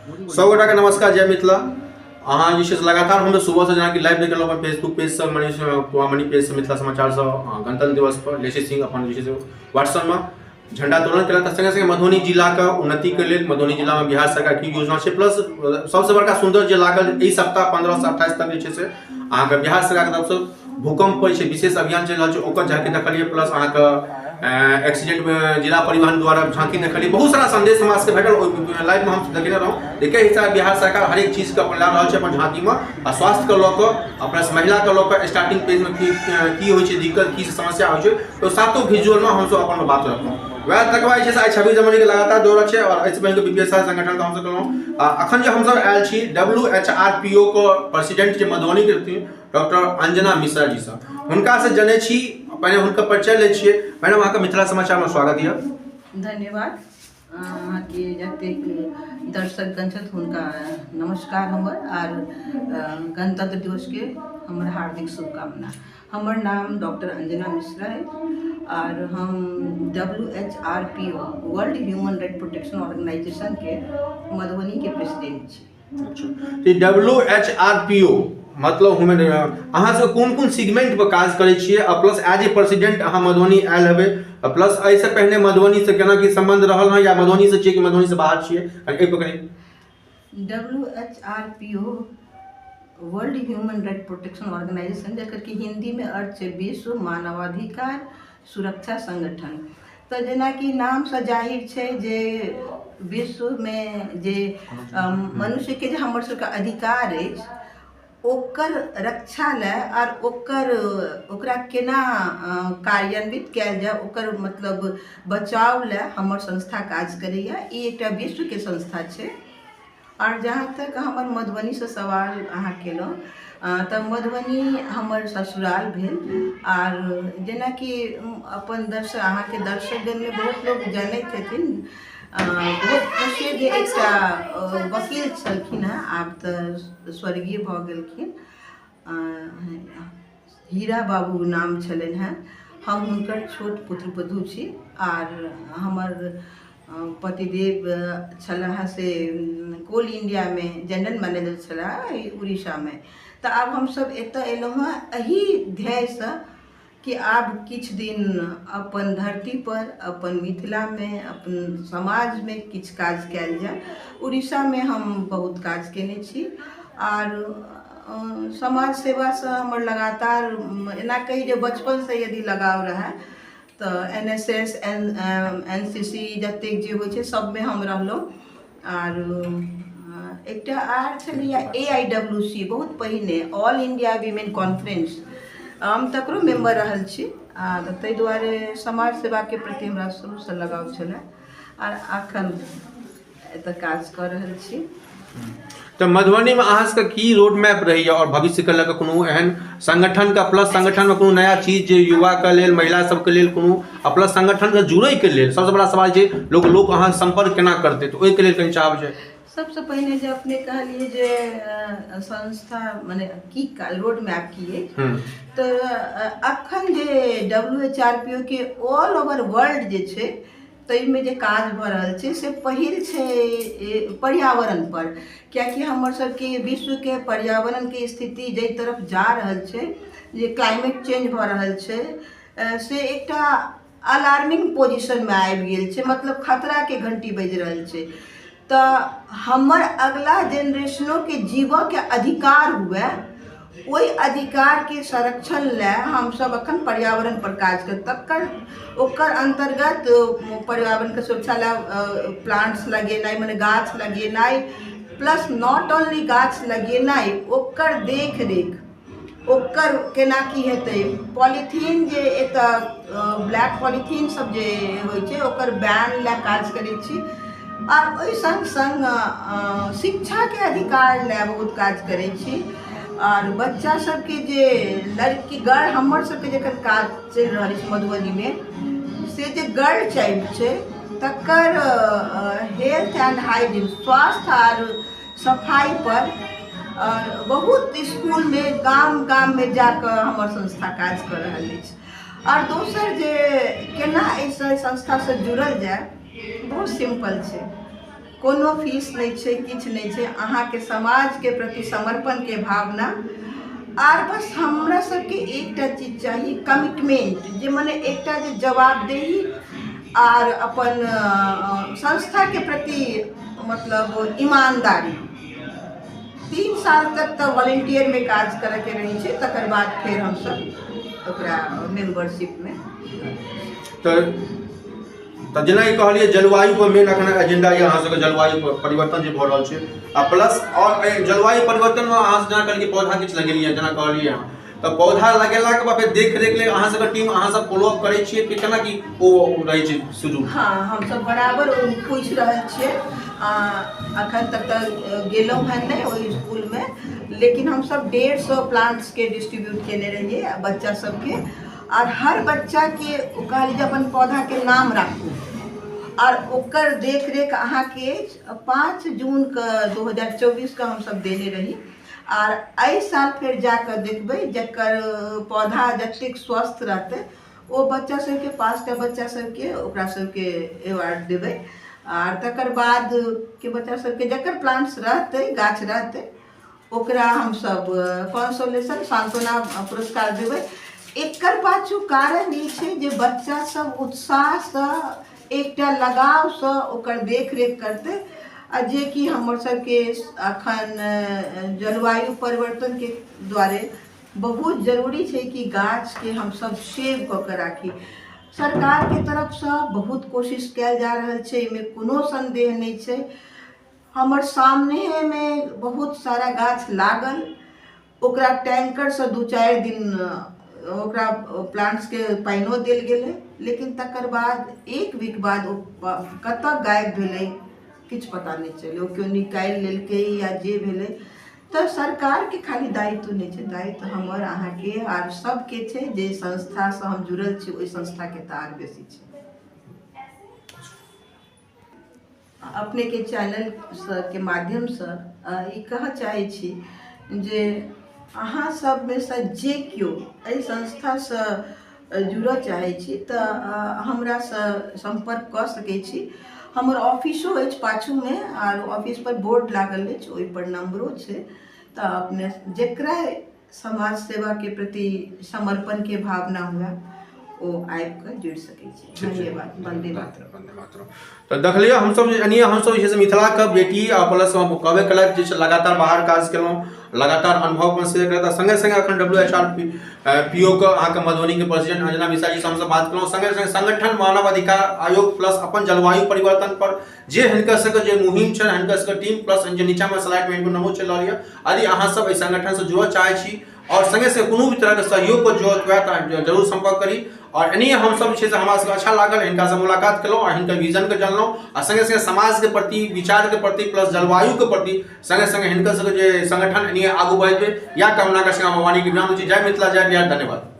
सौ गोटा के नमस्कार, जय मिथिला। अहाँ जे छै से लगातार हम सुबह से जेना कि लाइव देख रहलहुँ अपन फेसबुक पेज से, मनी पेज से, मिथिला समाचार से गणतंत्र दिवस पर लेसी सिंह अपन जे छै से व्हाट्सएप में झंडा तोलन केलक। संगे संगे मधुबनी जिला के उन्नति के लेल मधुबनी जिला में बिहार सरकार की योजना छै, प्लस सबसे बड़का सुंदर जे लागल एहि सप्ताह 15 से 28 तक जे छै से अहाँके बिहार सरकार के तरफ से भूकंप पर विशेष अभियान चलि रहल छै, ओकर झांकी देखलिए। प्लस अहाँके एक्सीडेंट में जिला परिवहन द्वारा झांकी देखलिए। बहुत सारा संदेश हमरा सबके भेटल, लाइव में हम देखने रहूँ। देखे हिसाब बिहार सरकार हरेक चीज के अपन ला रहल छै अपन झांकी में, आ स्वास्थ्य के लऽ कऽ अपना महिला के लऽ कऽ स्टार्टिंग पेज में की होइ छै दिक्कत, की समस्या होइ छै, तो सातों विजुअल में हम सब अपन बात रखलहुँ। वएह तकवा छै आई 26 जनवरी के लगातार दौड़ छै, और एहिसँ पहिने बीपीएसआर संगठन के हम सब कहलहुँ। अखन जे हम सब आयल छी WHRPO के प्रेसिडेंट जे मधुबनी के रहथिन डॉक्टर अंजना मिश्रा जी से, हुनका से जनै छी, पहले हुनका परिचय ले छिए। मैडम अहाँके मिथिला समाचार में स्वागत है। धन्यवाद। अहाँके जतेक दर्शकगण छथि हुनका नमस्कार हमर, आर गणतंत्र दिवस के हमर हार्दिक शुभकामना। हमर नाम डॉक्टर अंजना मिश्रा है और हम WHRPO world human right protection organisation के मधुबनी के प्रेसिडेंट छी। WHRPO मतलब ह्यूमन, अहाँ से कोन सेगमेंट पर काज करै छियै, आ प्लस एज ए प्रेसिडेंट अहाँ मधुबनी आयल हेबै, प्लस एहिसँ पहिने मधुबनी से केना की संबंध रहल है, या मधुबनी से छियै कि मधुबनी से बाहर छियै, एहि पर कनी। WHRPO world human right protection organisation, जकर कि हिंदी में अर्थ है विश्व मानवाधिकार सुरक्षा संगठन। तो जेना कि नाम से जाहिर है जे विश्व में जे मनुष्य के जे हमर सबके अधिकार है ओकर रक्षा ले और ओकरा केना कार्यान्वित कयल जाए, ओकर मतलब बचाव ले हमर संस्था काज करैया। ई एकटा विश्व के संस्था छै। और जहाँ तक हमर मधुबनी से सवाल अहाँ केलहुँ, तऽ मधुबनी हमर ससुराल भेल। और जेना कि अपन अहाँके दर्शकगण में बहुत लोग जानैत हेथिन, बहुत प्रसिद्ध एकटा वकील छलखिन हैं, आब तऽ स्वर्गीय भऽ गेलखिन, हीरा बाबू नाम छलनि हैं। हम हुनकर छोट पुत्रवधू छी। और हमर पतिदेव छलाह से कोल इंडिया में जनरल मैनेजर छलाह उड़ीसा में। तो आब हम सब एतऽ एलहुँ हैं एही ध्येय से कि आब किछु दिन अपन धरती पर, अपन मिथिला में, अपन समाज में किछु काज कयल जाय। उड़ीसा में हम बहुत काज केने छी, और समाज सेवा से हमर लगातार एना कही जे बचपन से यदि लगाव रहा तो NSS NCC जतेक जे होइ छै सब में हम रहलहुँ। और एकटा आर छलियै AIWC बहुत पहिने, ऑल इंडिया वीमेन कॉन्फ्रेंस, हम तकरो मेंबर रहल छी। और ताहि दुआरे समाज सेवा के प्रति हमरा शुरू से लगाव छलै, और अखन एतऽ काज कर रहल छी। तो मधुबनी में अहाँ सबके की रोड मैप रही, और भविष्य के लऽ कोनो एहन संगठन का, प्लस संगठन में कोनो नया चीज जे युवा के लेल, महिला सबके लेल कोनो, प्लस संगठन के जुड़ै के लेल सबसे बड़ा सवाल छै लोग अहाँ संपर्क केना करते, तो ओहि के लेल कनि चाहब छै। सबसे पहले जो अपने कहलिए जे संस्था माने की रोड मैप की है, तो अखन जे WHRPO के ऑल ओवर वर्ल्ड जे छै ताहिमे जे काज भऽ रहल छै से पहिल छै पर्यावरण पर। कियाकि हमर सबके विश्व के पर्यावरण के स्थिति जाहि तरफ जा रहल छै, जे क्लाइमेट चेंज भऽ रहल छै, से एकटा अलार्मिंग पोजिशन में आबि गेल छै, मतलब खतरा के घंटी बजि रहल छै। तो हमर अगला जेनरेशनों के जीवो के अधिकार हुए, ओहि अधिकार के संरक्षण ले हम सब अखन पर्यावरण पर काज कर, तकर ओकर अंतर्गत पर्यावरण के सुरक्षा ले प्लांट्स लगेनाइ, माने गाछ लगेनाइ, प्लस नॉट ओनली गाछ लगेनाइ, ओकर देख रेख, ओकर केना की हेतै, पॉलीथीन जे एतऽ ब्लैक पॉलीथीन सब जे होइ छै ओकर बैन ले काज करै छी। और ओहि संग संग शिक्षा के अधिकार ले बहुत काज करै छी। और बच्चा सबके जे लड़की गर्ल, हमर सबके जखन काज चलि रहल छै मधुबनी में, से जे गर्ल चाइल्ड छै तकर हेल्थ एंड हाइजीन, स्वास्थ्य और सफाई पर बहुत स्कूल में, गाम गाम में जाकर हमर संस्था काज कर रहल अछि। और दोसर जे केना एहि संस्था से जुड़ल जाए, बहुत सिंपल छै। कोनो फीस नहीं छै, किछ नहीं छै, अहाँ के समाज के प्रति समर्पण के भावना, आर बस हमरा सबके एकटा चीज चाहिए, कमिटमेंट, जे मने एकटा जे जवाबदेही आर अपन संस्था के प्रति मतलब ईमानदारी। 3 साल तक तो वॉलंटियर में काज करे के रही छै, तकर बाद फिर हम सब ओकरा मेंबरशिप में। तो जेना कि कहलिए जलवायु पर मेन अखन एजेंडा ये अहाँ सबके जलवायु परिवर्तन जे भऽ रहल छै, आ प्लस और जलवायु परिवर्तन में अहाँ जेना कहलिए पौधा किछु लगेलिए, जेना कहलिए अहाँ तो पौधा लगेला के बाद देख रेख लेल अहाँ सबके टीम अहाँ सब फॉलो अप करै छियै कि केना कि ओ रहै छै शुरू? हाँ, हम सब बराबर पूछ रहल छियै, अखन तक तो गेलहुँ हैं नहीं ओहि स्कूल में, लेकिन हम सब 150 प्लांट्स के डिस्ट्रीब्यूट केने रहिए बच्चा सबके, और हर बच्चा के कहलिए अपन पौधा के नाम राखू, और ओकर देख रेख अहाँ के 5 जून का 2024 का हम सब देने रही। और एहि साल फिर जाकर देखबै जकर पौधा जतेक स्वस्थ रहते वो बच्चा सबके 5टा बच्चा सबके ओकरा सबके अवार्ड देबै, और तकर बाद के बच्चा सबके जकर प्लांट्स रहते गाछ रहते ओकरा हम सब कंसोलेशन सांत्वना पुरस्कार देबै। एकर पाछू कारण ई छै जे बच्चा सब उत्साह से एकटा लगाव से ओकर देख रेख करते, आ जे कि हमर सबके अखन जलवायु परिवर्तन के द्वारे बहुत जरूरी छै कि गाछ के हम सब सेव कऽ के राखी। सरकार के तरफ से बहुत कोशिश कयल जा रहल छै, एहिमे कोनो संदेह नहीं छै। हमर सामने में बहुत सारा गाछ लागल, ओकरा टैंकर से 2-4 दिन ओकरा प्लांट्स के पाइनो देल गेलै, लेकिन तकर बाद 1 वीक बाद ओ कतऽ गायब भेलै किछ पता नहीं चले, ओ क्यों निकाल लेलकै या जे भेलै। तो सरकार के खाली दायित्व नहीं छै, दायित्व हमर अहाँ के आर सबके छै, जे संस्था से हम जुड़ल छी ओहि संस्था के तार बेसी छै। अपने के चैनल के माध्यम से ई कहऽ चाहे छी जे अहाँ सब में से जे केओ एहि संस्था से जुड़ऽ चाहे छी तो हमरा से संपर्क कऽ सकै छी। हमर ऑफिसो अछि पाछू में, और ऑफिस पर बोर्ड लागल अछि, ओहि पर नंबरो छै, तो अपने जेकरा समाज सेवा के प्रति समर्पण के भावना हुआ ओ आबि कऽ जुड़ि सकै छी। धन्यवाद। वंदे मातरम। तो देखलिए हम सब यानी हम सब जे छै मिथिला के बेटी आ प्लस कहबे कलक जे छै लगातार बाहर काज केलहुँ, लगातार अनुभव अपन शेयर करता, संगे संगे अखन WHO के अहाँ के मधुबनी के प्रेसिडेंट अंजना मिश्रा जी से हम सब बात केलहुँ, संगे संगे संगठन मानव अधिकार आयोग प्लस अपन जलवायु परिवर्तन पर जे हिनकर सबके जे मुहिम छै, हिनकर सबके टीम प्लस जे नीचा में स्लाइड में नमो चल रही है, यदि अहाँ सब एहि संगठन से जुड़ऽ चाहे छी और संगे से कोनो भी तरह के सहयोग को जरूरत हुआ तो जरूर संपर्क करी। और एनी हम सब जे हमरा सबके अच्छा लागल, हिनका से मुलाकात केलहुँ और हिनकर विजन के जानलहुँ, और संगे संगे समाज के प्रति, विचार के प्रति प्लस जलवायु के प्रति संगे संगे हिनकर सबके जे संगठन एनी आगू बढ़े या कामना के संग भवानी के विराम दी। जय मिथिला, जय बिहार, धन्यवाद।